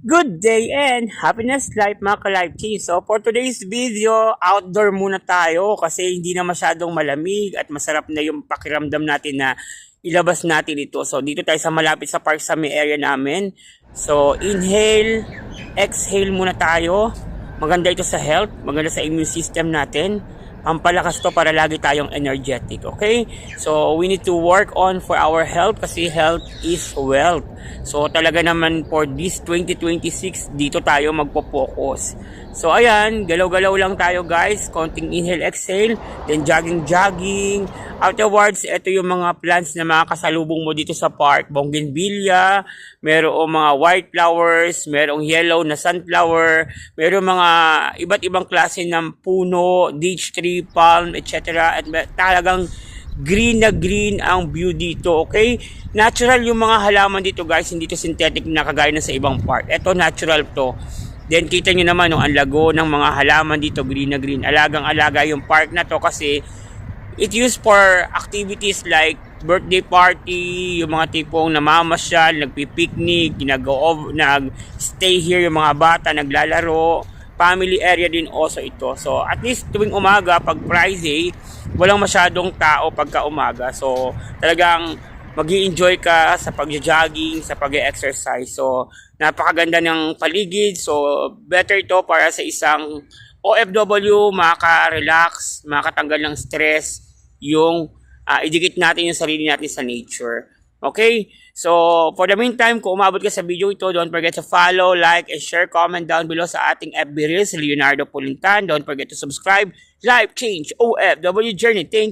Good day and happiness life mga ka-life team. So for today's video, outdoor muna tayo kasi hindi na masyadong malamig at masarap na yung pakiramdam natin na ilabas natin ito. So dito tayo sa malapit sa park sa may area namin. So inhale, exhale muna tayo. Maganda ito sa health, maganda sa immune system natin. Pampalakas to para lagi tayong energetic, okay? So, we need to work on for our health kasi health is wealth. So, talaga naman for this 2026, dito tayo magpo-focus. So, ayan, galaw-galaw lang tayo guys. Konting inhale, exhale, then jogging. Afterwards, ito yung mga plants na makakasalubong mo dito sa park. Bougainvillea, merong mga white flowers, merong yellow na sunflower, merong mga iba't ibang klase ng puno, beech tree, palm, etc. At talagang green na green ang view dito, okay? Natural yung mga halaman dito guys, hindi to synthetic na kagaya na sa ibang park. Ito natural to. Then kita nyo naman ang lago ng mga halaman dito, green na green. Alagang-alaga yung park na to kasi it used for activities like birthday party, yung mga tipong namamasyal, nagpipiknik, nag-stay here yung mga bata, naglalaro. Family area din also ito. So at least tuwing umaga, pag Friday, walang masyadong tao pagka umaga. So talagang mag-i-enjoy ka sa pag-jogging, sa pag-exercise. So napakaganda ng paligid. So better ito para sa isang OFW, makaka-relax, makatanggal ng stress, yung idikit natin yung sarili natin sa nature. Okay? So, for the meantime, kung umabot ka sa video ito, don't forget to follow, like, and share, comment down below sa ating FB Reels, Leonardo Pulintan. Don't forget to subscribe. Life Change OFW Journey. Thank you.